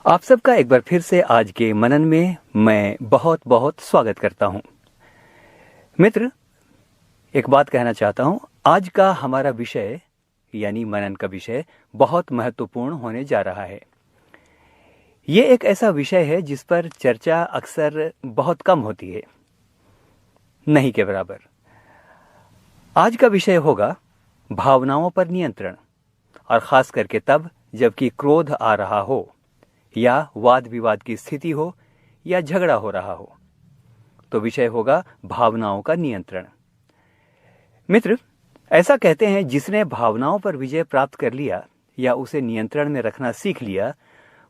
आप सबका एक बार फिर से आज के मनन में मैं बहुत बहुत स्वागत करता हूं। मित्र, एक बात कहना चाहता हूं। आज का हमारा विषय यानी मनन का विषय बहुत महत्वपूर्ण होने जा रहा है। ये एक ऐसा विषय है जिस पर चर्चा अक्सर बहुत कम होती है, नहीं के बराबर। आज का विषय होगा भावनाओं पर नियंत्रण, और खास करके तब जबकि क्रोध आ रहा हो या वाद विवाद की स्थिति हो या झगड़ा हो रहा हो, तो विषय होगा भावनाओं का नियंत्रण। मित्र, ऐसा कहते हैं जिसने भावनाओं पर विजय प्राप्त कर लिया या उसे नियंत्रण में रखना सीख लिया,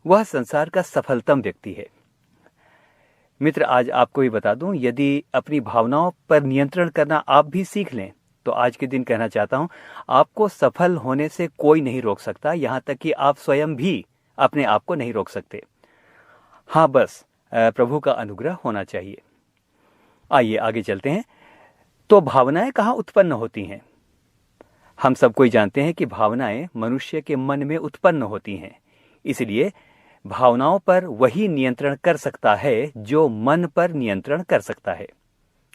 वह संसार का सफलतम व्यक्ति है। मित्र, आज आपको ही बता दूं, यदि अपनी भावनाओं पर नियंत्रण करना आप भी सीख लें तो आज के दिन कहना चाहता हूं, आपको सफल होने से कोई नहीं रोक सकता, यहां तक कि आप स्वयं भी अपने आप को नहीं रोक सकते। हाँ, बस प्रभु का अनुग्रह होना चाहिए। आइए आगे चलते हैं। तो भावनाएं कहाँ उत्पन्न होती हैं? हम सब कोई जानते हैं कि भावनाएं मनुष्य के मन में उत्पन्न होती हैं। इसलिए भावनाओं पर वही नियंत्रण कर सकता है जो मन पर नियंत्रण कर सकता है,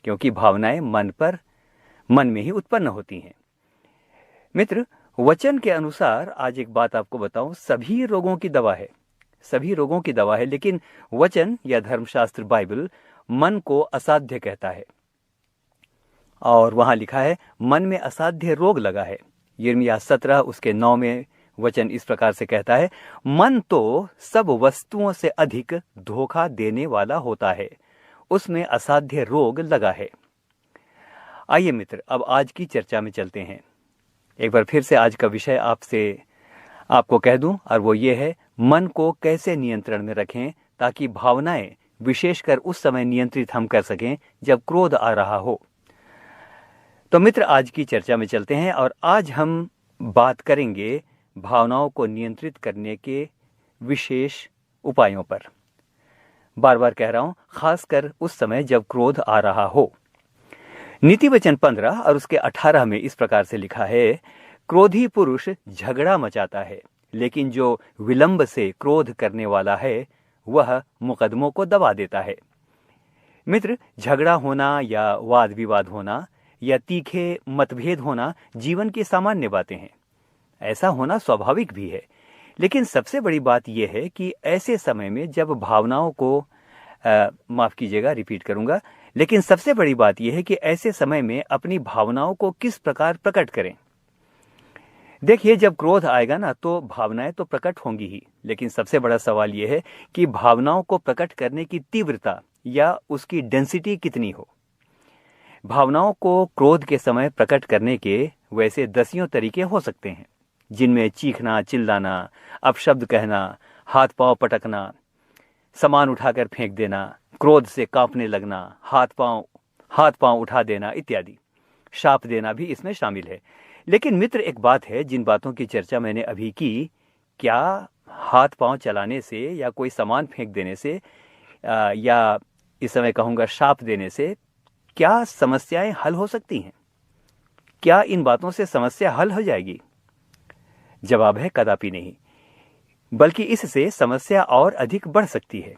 क्योंकि भावनाएं मन में ही उत्पन्न होती हैं। मित्र, वचन के अनुसार आज एक बात आपको बताऊं, सभी रोगों की दवा है, लेकिन वचन या धर्मशास्त्र बाइबल मन को असाध्य कहता है। और वहां लिखा है, मन में असाध्य रोग लगा है। यिर्मयाह 17 उसके 9 में वचन इस प्रकार से कहता है, मन तो सब वस्तुओं से अधिक धोखा देने वाला होता है, उसमें असाध्य रोग लगा है। आइए मित्र, अब आज की चर्चा में चलते हैं। एक बार फिर से आज का विषय आपको कह दूं, और वो ये है, मन को कैसे नियंत्रण में रखें ताकि भावनाएं विशेषकर उस समय नियंत्रित हम कर सकें जब क्रोध आ रहा हो। तो मित्र, आज की चर्चा में चलते हैं और आज हम बात करेंगे भावनाओं को नियंत्रित करने के विशेष उपायों पर। बार बार कह रहा हूं, खासकर उस समय जब क्रोध आ रहा हो। नीति वचन 15 और उसके 18 में इस प्रकार से लिखा है, क्रोधी पुरुष झगड़ा मचाता है, लेकिन जो विलंब से क्रोध करने वाला है वह मुकदमों को दबा देता है। मित्र, झगड़ा होना या वाद विवाद होना या तीखे मतभेद होना जीवन की सामान्य बातें हैं। ऐसा होना स्वाभाविक भी है, लेकिन सबसे बड़ी बात यह है कि ऐसे समय में जब भावनाओं को माफ कीजिएगा, रिपीट करूंगा, लेकिन सबसे बड़ी बात यह है कि ऐसे समय में अपनी भावनाओं को किस प्रकार प्रकट करें। देखिए, जब क्रोध आएगा ना, तो भावनाएं तो प्रकट होंगी ही, लेकिन सबसे बड़ा सवाल यह है कि भावनाओं को प्रकट करने की तीव्रता या उसकी डेंसिटी कितनी हो। भावनाओं को क्रोध के समय प्रकट करने के वैसे दसियों तरीके हो सकते हैं, जिनमें चीखना, चिल्लाना, अपशब्द कहना, हाथ पांव पटकना, सामान उठाकर फेंक देना, क्रोध से कांपने लगना, हाथ पांव उठा देना इत्यादि। शाप देना भी इसमें शामिल है। लेकिन मित्र, एक बात है, जिन बातों की चर्चा मैंने अभी की, क्या हाथ पांव चलाने से या कोई सामान फेंक देने से या इस समय कहूंगा शाप देने से क्या समस्याएं हल हो सकती हैं? क्या इन बातों से समस्या हल हो जाएगी? जवाब है, कदापि नहीं, बल्कि इससे समस्या और अधिक बढ़ सकती है।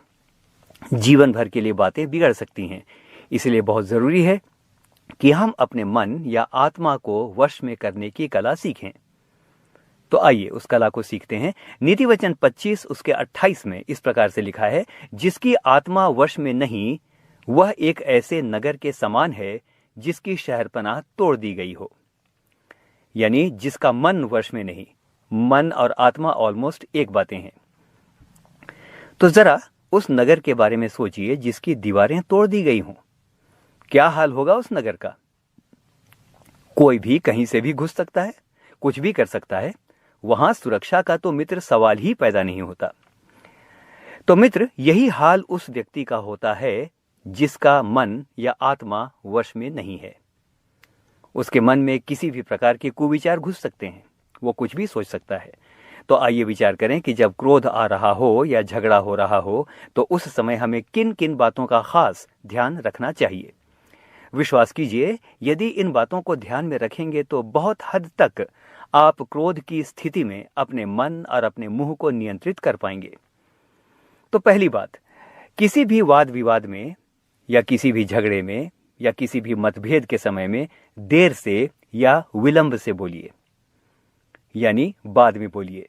जीवन भर के लिए बातें बिगड़ सकती हैं। इसलिए बहुत जरूरी है कि हम अपने मन या आत्मा को वश में करने की कला सीखें। तो आइए उस कला को सीखते हैं। नीति वचन 25 उसके 28 में इस प्रकार से लिखा है, जिसकी आत्मा वश में नहीं वह एक ऐसे नगर के समान है जिसकी शहरपनाह तोड़ दी गई हो। यानी जिसका मन वश में नहीं। मन और आत्मा ऑलमोस्ट एक बातें हैं। तो जरा उस नगर के बारे में सोचिए जिसकी दीवारें तोड़ दी गई हों। क्या हाल होगा उस नगर का? कोई भी कहीं से भी घुस सकता है, कुछ भी कर सकता है। वहां सुरक्षा का तो मित्र सवाल ही पैदा नहीं होता। तो मित्र, यही हाल उस व्यक्ति का होता है जिसका मन या आत्मा वश में नहीं है। उसके मन में किसी भी प्रकार के कुविचार घुस सकते हैं, वो कुछ भी सोच सकता है। तो आइए विचार करें कि जब क्रोध आ रहा हो या झगड़ा हो रहा हो, तो उस समय हमें किन किन बातों का खास ध्यान रखना चाहिए। विश्वास कीजिए, यदि इन बातों को ध्यान में रखेंगे तो बहुत हद तक आप क्रोध की स्थिति में अपने मन और अपने मुंह को नियंत्रित कर पाएंगे। तो पहली बात, किसी भी वाद विवाद में या किसी भी झगड़े में या किसी भी मतभेद के समय में देर से या विलंब से बोलिए, यानी बाद में बोलिए।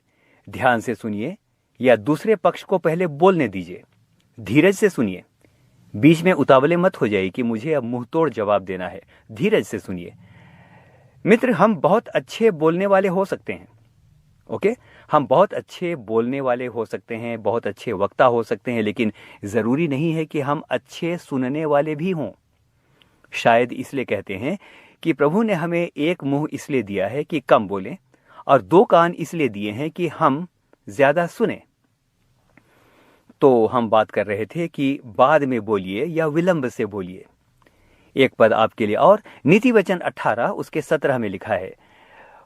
ध्यान से सुनिए या दूसरे पक्ष को पहले बोलने दीजिए। धीरज से सुनिए, बीच में उतावले मत हो जाइए कि मुझे अब मुंह तोड़ जवाब देना है। धीरज से सुनिए। मित्र, हम बहुत अच्छे बोलने वाले हो सकते हैं, ओके, हम बहुत अच्छे बोलने वाले हो सकते हैं, बहुत अच्छे वक्ता हो सकते हैं, लेकिन जरूरी नहीं है कि हम अच्छे सुनने वाले भी हों। शायद इसलिए कहते हैं कि प्रभु ने हमें एक मुंह इसलिए दिया है कि कम बोलें और दो कान इसलिए दिए हैं कि हम ज्यादा सुने। तो हम बात कर रहे थे कि बाद में बोलिए या विलंब से बोलिए। एक पद आपके लिए और, नीति वचन 18 उसके 17 में लिखा है,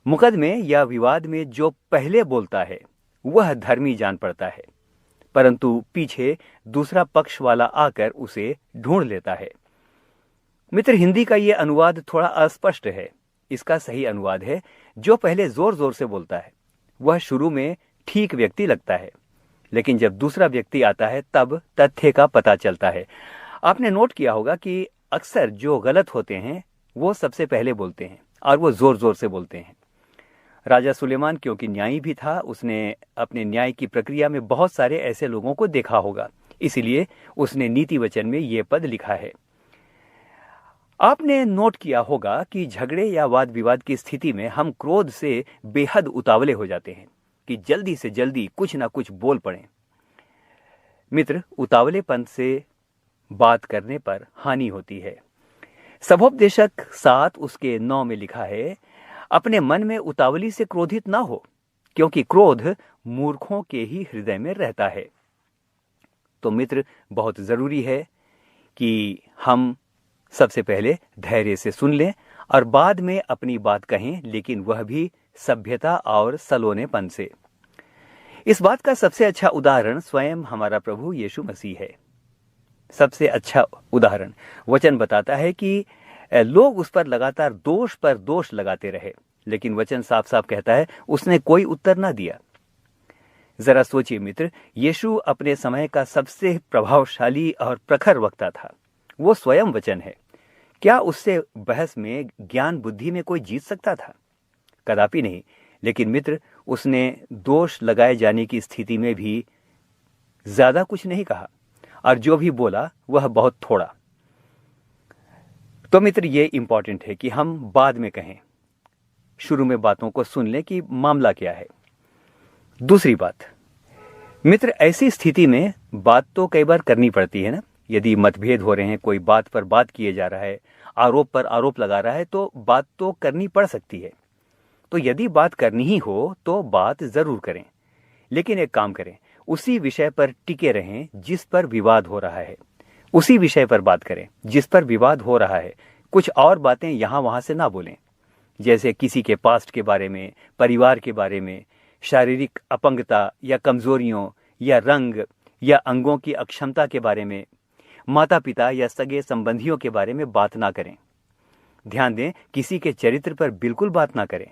मुकदमे या विवाद में जो पहले बोलता है वह धर्मी जान पड़ता है, परंतु पीछे दूसरा पक्ष वाला आकर उसे ढूंढ लेता है। मित्र, हिंदी का यह अनुवाद थोड़ा अस्पष्ट है। इसका सही अनुवाद है, जो पहले जोर जोर से बोलता है वह शुरू में ठीक व्यक्ति लगता है, लेकिन जब दूसरा व्यक्ति आता है तब तथ्य का पता चलता है। आपने नोट किया होगा कि अक्सर जो गलत होते हैं वो सबसे पहले बोलते हैं और वो जोर जोर से बोलते हैं। राजा सुलेमान क्योंकि न्यायी भी था, उसने अपने न्याय की प्रक्रिया में बहुत सारे ऐसे लोगों को देखा होगा, इसलिए उसने नीति वचन में ये पद लिखा है। आपने नोट किया होगा कि झगड़े या वाद विवाद की स्थिति में हम क्रोध से बेहद उतावले हो जाते हैं कि जल्दी से जल्दी कुछ ना कुछ बोल पड़ें। मित्र, उतावलेपन से बात करने पर हानि होती है। सबोपदेशक 7 उसके 9 में लिखा है, अपने मन में उतावली से क्रोधित ना हो, क्योंकि क्रोध मूर्खों के ही हृदय में रहता है। तो मित्र, बहुत जरूरी है कि हम सबसे पहले धैर्य से सुन लें और बाद में अपनी बात कहें, लेकिन वह भी सभ्यता और सलोनेपन से। इस बात का सबसे अच्छा उदाहरण स्वयं हमारा प्रभु यीशु मसीह है। सबसे अच्छा उदाहरण। वचन बताता है कि लोग उस पर लगातार दोष पर दोष लगाते रहे, लेकिन वचन साफ साफ कहता है उसने कोई उत्तर ना दिया। जरा सोचिए मित्र, यीशु अपने समय का सबसे प्रभावशाली और प्रखर वक्ता था। वो स्वयं वचन है। क्या उससे बहस में, ज्ञान बुद्धि में कोई जीत सकता था? कदापि नहीं। लेकिन मित्र, उसने दोष लगाए जाने की स्थिति में भी ज्यादा कुछ नहीं कहा और जो भी बोला वह बहुत थोड़ा। तो मित्र, ये इंपॉर्टेंट है कि हम बाद में कहें, शुरू में बातों को सुन लें कि मामला क्या है। दूसरी बात, मित्र, ऐसी स्थिति में बात तो कई बार करनी पड़ती है ना। यदि मतभेद हो रहे हैं, कोई बात पर बात किए जा रहा है, आरोप पर आरोप लगा रहा है, तो बात तो करनी पड़ सकती है। तो यदि बात करनी ही हो तो बात जरूर करें, लेकिन एक काम करें, उसी विषय पर टिके रहें जिस पर विवाद हो रहा है। उसी विषय पर बात करें जिस पर विवाद हो रहा है। कुछ और बातें यहां वहां से ना बोलें, जैसे किसी के पास्ट के बारे में, परिवार के बारे में, शारीरिक अपंगता या कमजोरियों या रंग या अंगों की अक्षमता के बारे में, माता पिता या सगे संबंधियों के बारे में बात ना करें। ध्यान दें, किसी के चरित्र पर बिल्कुल बात ना करें।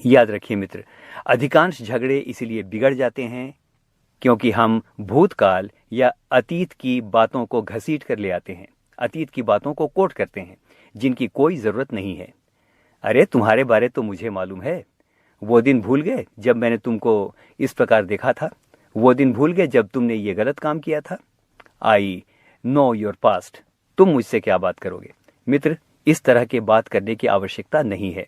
याद रखिए मित्र, अधिकांश झगड़े इसलिए बिगड़ जाते हैं क्योंकि हम भूतकाल या अतीत की बातों को घसीट कर ले आते हैं, अतीत की बातों को कोट करते हैं जिनकी कोई जरूरत नहीं है। अरे, तुम्हारे बारे तो मुझे मालूम है। वो दिन भूल गए जब मैंने तुमको इस प्रकार देखा था? वो दिन भूल गए जब तुमने ये गलत काम किया था? I know your past. तुम मुझसे क्या बात करोगे? मित्र, इस तरह के बात करने की आवश्यकता नहीं है।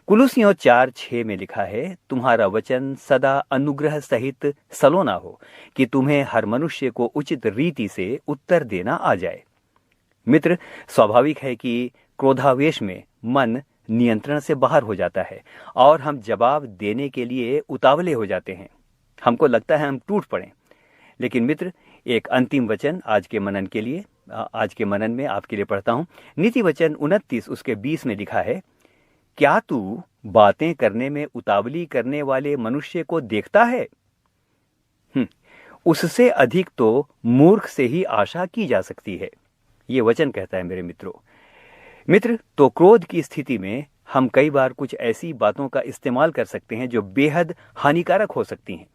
कुलुसियों 4:6 में लिखा है, तुम्हारा वचन सदा अनुग्रह सहित सलोना हो कि तुम्हें हर मनुष्य को उचित रीति से उत्तर देना आ जाए। मित्र, स्वाभाविक है कि क्रोधावेश में मन नियंत्रण से बाहर हो जाता है और हम जवाब देने के लिए उतावले हो जाते हैं। हमको लगता है हम टूट पड़ें। लेकिन मित्र, एक अंतिम वचन आज के मनन के लिए, आज के मनन में आपके लिए पढ़ता हूं। नीति वचन 29 उसके 20 में लिखा है, क्या तू बातें करने में उतावली करने वाले मनुष्य को देखता है? उससे अधिक तो मूर्ख से ही आशा की जा सकती है। ये वचन कहता है मेरे मित्रों। मित्र, तो क्रोध की स्थिति में हम कई बार कुछ ऐसी बातों का इस्तेमाल कर सकते हैं जो बेहद हानिकारक हो सकती हैं।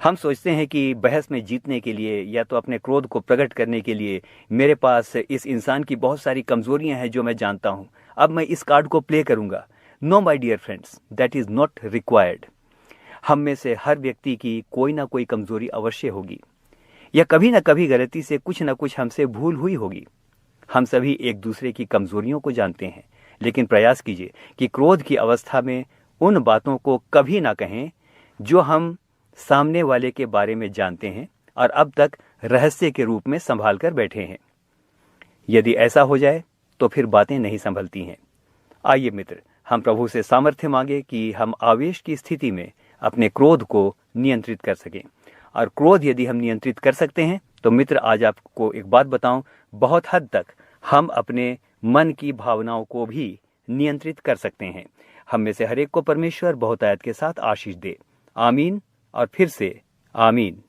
हम सोचते हैं कि बहस में जीतने के लिए या तो अपने क्रोध को प्रकट करने के लिए मेरे पास इस इंसान की बहुत सारी कमजोरियां हैं जो मैं जानता हूं, अब मैं इस कार्ड को प्ले करूंगा। No my dear friends, that is not required. हम में से हर व्यक्ति की कोई ना कोई कमजोरी अवश्य होगी, या कभी ना कभी गलती से कुछ ना कुछ हमसे भूल हुई होगी। हम सभी एक दूसरे की कमजोरियों को जानते हैं, लेकिन प्रयास कीजिए कि क्रोध की अवस्था में उन बातों को कभी ना कहें जो हम सामने वाले के बारे में जानते हैं और अब तक रहस्य के रूप में संभाल कर बैठे हैं। यदि ऐसा हो जाए तो फिर बातें नहीं संभलती हैं। आइए मित्र, हम प्रभु से सामर्थ्य मांगे कि हम आवेश की स्थिति में अपने क्रोध को नियंत्रित कर सकें। और क्रोध यदि हम नियंत्रित कर सकते हैं तो मित्र, आज आपको एक बात बताऊं, बहुत हद तक हम अपने मन की भावनाओं को भी नियंत्रित कर सकते हैं। हम में से हर एक को परमेश्वर बहुतायत के साथ आशीष दे। आमीन और फिर से आमीन।